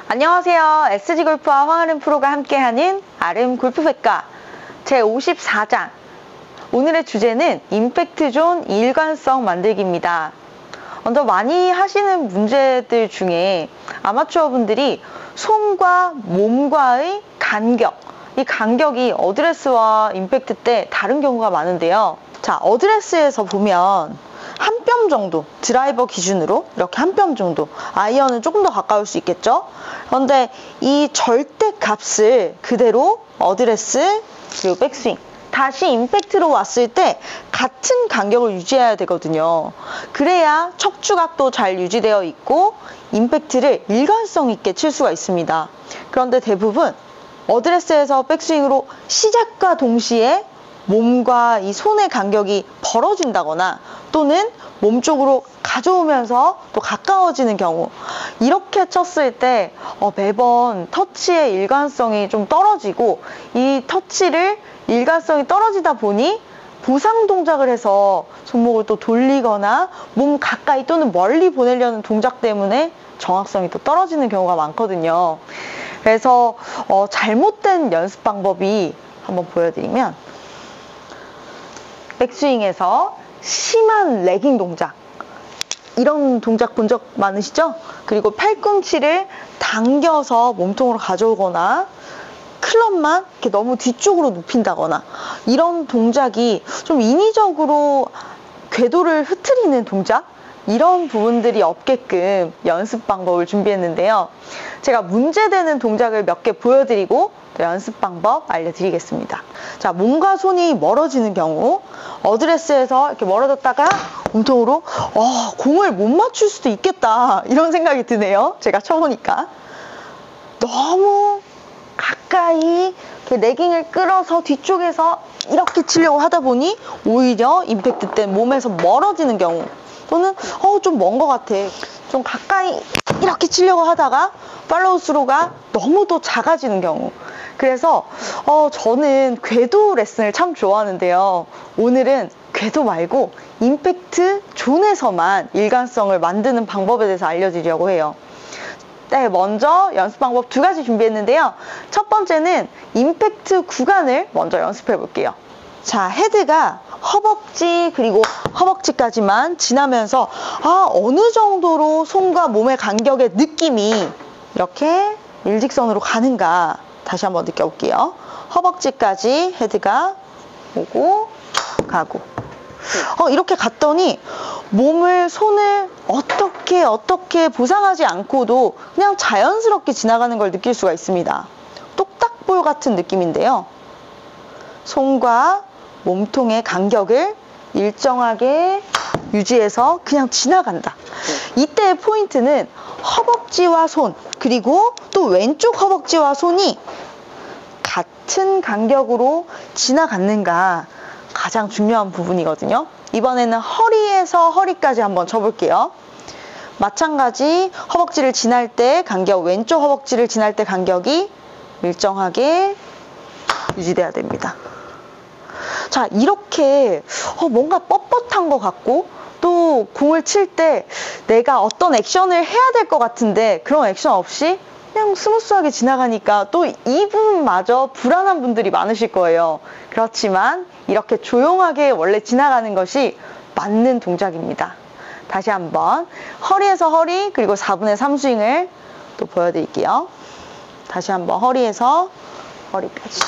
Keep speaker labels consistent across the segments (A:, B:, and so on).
A: 안녕하세요. SG골프와 황아름 프로가 함께하는 아름 골프백과 제54장. 오늘의 주제는 임팩트존 일관성 만들기입니다. 먼저 많이 하시는 문제들 중에 아마추어 분들이 손과 몸과의 간격, 이 간격이 어드레스와 임팩트 때 다른 경우가 많은데요. 자, 어드레스에서 보면 한 뼘 정도, 드라이버 기준으로 이렇게 한 뼘 정도, 아이언은 조금 더 가까울 수 있겠죠. 그런데 이 절대 값을 그대로 어드레스 그리고 백스윙, 다시 임팩트로 왔을 때 같은 간격을 유지해야 되거든요. 그래야 척추각도 잘 유지되어 있고 임팩트를 일관성 있게 칠 수가 있습니다. 그런데 대부분 어드레스에서 백스윙으로 시작과 동시에 몸과 이 손의 간격이 벌어진다거나 또는 몸 쪽으로 가져오면서 또 가까워지는 경우, 이렇게 쳤을 때 매번 터치의 일관성이 좀 떨어지고, 이 터치를 일관성이 떨어지다 보니 부상 동작을 해서 손목을 또 돌리거나 몸 가까이 또는 멀리 보내려는 동작 때문에 정확성이 또 떨어지는 경우가 많거든요. 그래서 잘못된 연습 방법이 한번 보여드리면, 백스윙에서 심한 레깅 동작, 이런 동작 본 적 많으시죠? 그리고 팔꿈치를 당겨서 몸통으로 가져오거나 클럽만 이렇게 너무 뒤쪽으로 눕힌다거나, 이런 동작이 좀 인위적으로 궤도를 흐트리는 동작, 이런 부분들이 없게끔 연습 방법을 준비했는데요. 제가 문제되는 동작을 몇 개 보여드리고 연습 방법 알려드리겠습니다. 자, 몸과 손이 멀어지는 경우, 어드레스에서 이렇게 멀어졌다가 몸통으로 공을 못 맞출 수도 있겠다, 이런 생각이 드네요. 제가 쳐보니까 너무 가까이 이렇게 레깅을 끌어서 뒤쪽에서 이렇게 치려고 하다 보니 오히려 임팩트 때 몸에서 멀어지는 경우, 또는 좀 먼 것 같아, 좀 가까이 이렇게 치려고 하다가 팔로우 스루가 너무 또 작아지는 경우. 그래서 저는 궤도 레슨을 참 좋아하는데요. 오늘은 궤도 말고 임팩트 존에서만 일관성을 만드는 방법에 대해서 알려드리려고 해요. 네, 먼저 연습 방법 2가지 준비했는데요. 첫 번째는 임팩트 구간을 먼저 연습해 볼게요. 자, 헤드가 허벅지 그리고 허벅지까지만 지나면서 어느 정도로 손과 몸의 간격의 느낌이 이렇게 일직선으로 가는가 다시 한번 느껴볼게요. 허벅지까지 헤드가 오고 가고, 이렇게 갔더니 몸을, 손을 어떻게 보상하지 않고도 그냥 자연스럽게 지나가는 걸 느낄 수가 있습니다. 똑딱볼 같은 느낌인데요. 손과 몸통의 간격을 일정하게 유지해서 그냥 지나간다. 이때의 포인트는 허벅지와 손, 그리고 또 왼쪽 허벅지와 손이 같은 간격으로 지나갔는가, 가장 중요한 부분이거든요. 이번에는 허리에서 허리까지 한번 쳐볼게요. 마찬가지 허벅지를 지날 때 간격, 왼쪽 허벅지를 지날 때 간격이 일정하게 유지돼야 됩니다. 자, 이렇게 뭔가 뻣뻣한 것 같고, 또 공을 칠 때 내가 어떤 액션을 해야 될 것 같은데 그런 액션 없이 그냥 스무스하게 지나가니까 또 이 부분마저 불안한 분들이 많으실 거예요. 그렇지만 이렇게 조용하게 원래 지나가는 것이 맞는 동작입니다. 다시 한번 허리에서 허리, 그리고 4분의 3 스윙을 또 보여드릴게요. 다시 한번 허리에서 허리까지.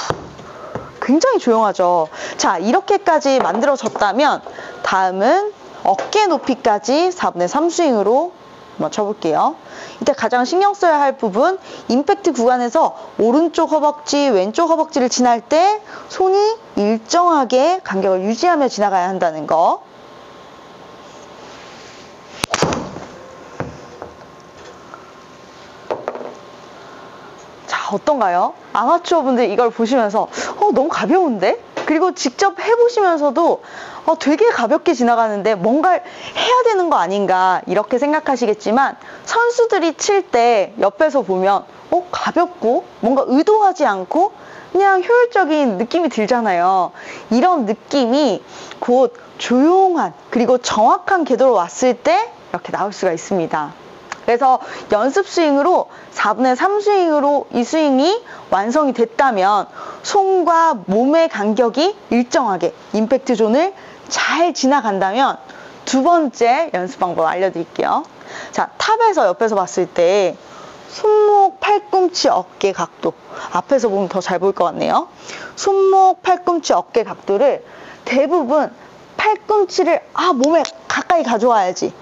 A: 굉장히 조용하죠. 자, 이렇게까지 만들어졌다면 다음은 어깨 높이까지 4분의 3 스윙으로 한번 쳐볼게요. 이때 가장 신경 써야 할 부분, 임팩트 구간에서 오른쪽 허벅지, 왼쪽 허벅지를 지날 때 손이 일정하게 간격을 유지하며 지나가야 한다는 거. 자, 어떤가요? 아마추어 분들 이걸 보시면서 너무 가벼운데? 그리고 직접 해보시면서도 되게 가볍게 지나가는데 뭔가를 해야 되는 거 아닌가, 이렇게 생각하시겠지만, 선수들이 칠 때 옆에서 보면 가볍고 뭔가 의도하지 않고 그냥 효율적인 느낌이 들잖아요. 이런 느낌이 곧 조용한 그리고 정확한 궤도로 왔을 때 이렇게 나올 수가 있습니다. 그래서 연습 스윙으로 4분의 3 스윙으로 이 스윙이 완성이 됐다면 손과 몸의 간격이 일정하게 임팩트 존을 잘 지나간다면 두 번째 연습 방법 알려드릴게요. 자, 탑에서 옆에서 봤을 때 손목, 팔꿈치, 어깨 각도, 앞에서 보면 더 잘 보일 것 같네요. 손목, 팔꿈치, 어깨 각도를 대부분 팔꿈치를 몸에 가까이 가져와야지,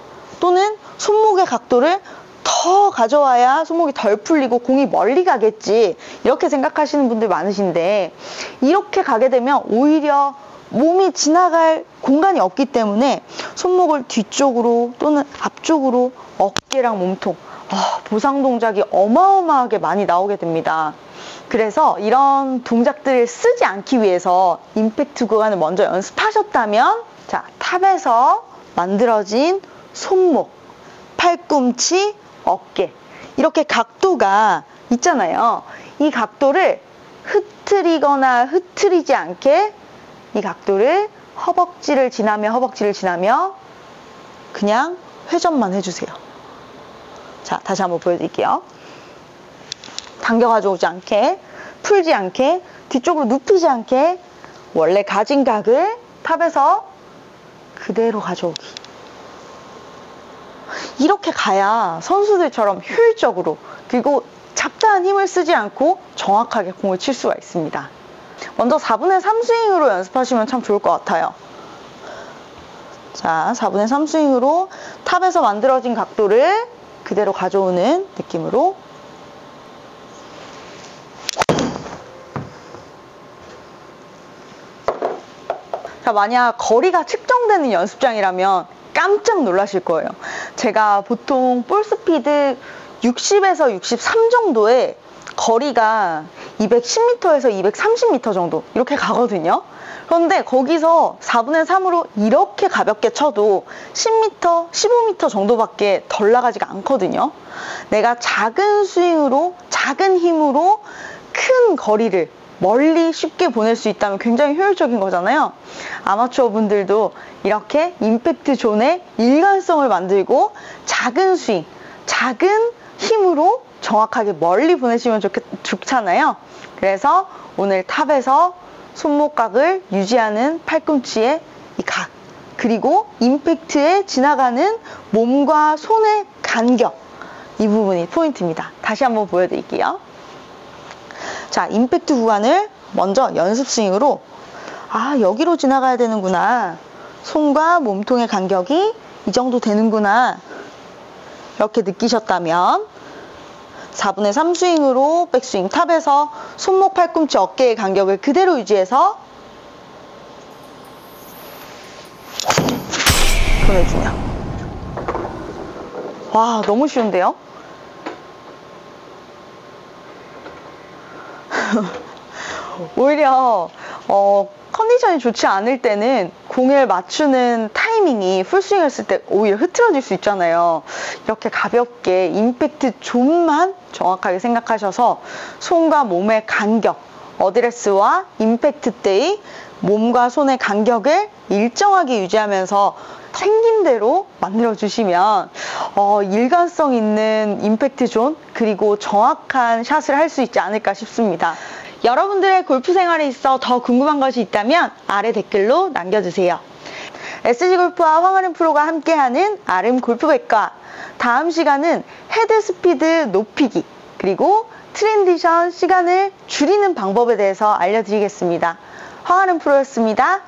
A: 또는 손목의 각도를 더 가져와야 손목이 덜 풀리고 공이 멀리 가겠지, 이렇게 생각하시는 분들 많으신데, 이렇게 가게 되면 오히려 몸이 지나갈 공간이 없기 때문에 손목을 뒤쪽으로 또는 앞쪽으로 어깨랑 몸통, 보상 동작이 어마어마하게 많이 나오게 됩니다. 그래서 이런 동작들을 쓰지 않기 위해서 임팩트 구간을 먼저 연습하셨다면, 자, 탑에서 만들어진 손목, 팔꿈치, 어깨, 이렇게 각도가 있잖아요. 이 각도를 흐트리거나 흐트리지 않게 이 각도를 허벅지를 지나며 그냥 회전만 해주세요. 자, 다시 한번 보여드릴게요. 당겨 가져오지 않게, 풀지 않게, 뒤쪽으로 눕히지 않게, 원래 가진 각을 탑에서 그대로 가져오기. 이렇게 가야 선수들처럼 효율적으로, 그리고 잡다한 힘을 쓰지 않고 정확하게 공을 칠 수가 있습니다. 먼저 4분의 3 스윙으로 연습하시면 참 좋을 것 같아요. 자, 4분의 3 스윙으로 탑에서 만들어진 각도를 그대로 가져오는 느낌으로. 자, 만약 거리가 측정되는 연습장이라면 깜짝 놀라실 거예요. 제가 보통 볼 스피드 60에서 63 정도의 거리가 210m에서 230m 정도 이렇게 가거든요. 그런데 거기서 4분의 3으로 이렇게 가볍게 쳐도 10m, 15m 정도밖에 덜 나가지가 않거든요. 내가 작은 스윙으로, 작은 힘으로 큰 거리를 멀리 쉽게 보낼 수 있다면 굉장히 효율적인 거잖아요. 아마추어 분들도 이렇게 임팩트 존의 일관성을 만들고 작은 스윙, 작은 힘으로 정확하게 멀리 보내시면 좋잖아요. 그래서 오늘 탑에서 손목각을 유지하는 팔꿈치의 이 각, 그리고 임팩트에 지나가는 몸과 손의 간격, 이 부분이 포인트입니다. 다시 한번 보여드릴게요. 자, 임팩트 구간을 먼저 연습 스윙으로, 여기로 지나가야 되는구나, 손과 몸통의 간격이 이 정도 되는구나, 이렇게 느끼셨다면 4분의 3 스윙으로 백스윙 탑에서 손목, 팔꿈치, 어깨의 간격을 그대로 유지해서 보내주면, 와, 너무 쉬운데요? 오히려 컨디션이 좋지 않을 때는 공을 맞추는 타이밍이 풀스윙 했을 때 오히려 흐트러질 수 있잖아요. 이렇게 가볍게 임팩트 존만 정확하게 생각하셔서 손과 몸의 간격, 어드레스와 임팩트 때의 몸과 손의 간격을 일정하게 유지하면서 생긴 대로 만들어주시면 일관성 있는 임팩트 존, 그리고 정확한 샷을 할 수 있지 않을까 싶습니다. 여러분들의 골프 생활에 있어 더 궁금한 것이 있다면 아래 댓글로 남겨주세요. SG골프와 황아름 프로가 함께하는 아름 골프백과, 다음 시간은 헤드 스피드 높이기, 그리고 트랜지션 시간을 줄이는 방법에 대해서 알려드리겠습니다. 황아름 프로였습니다.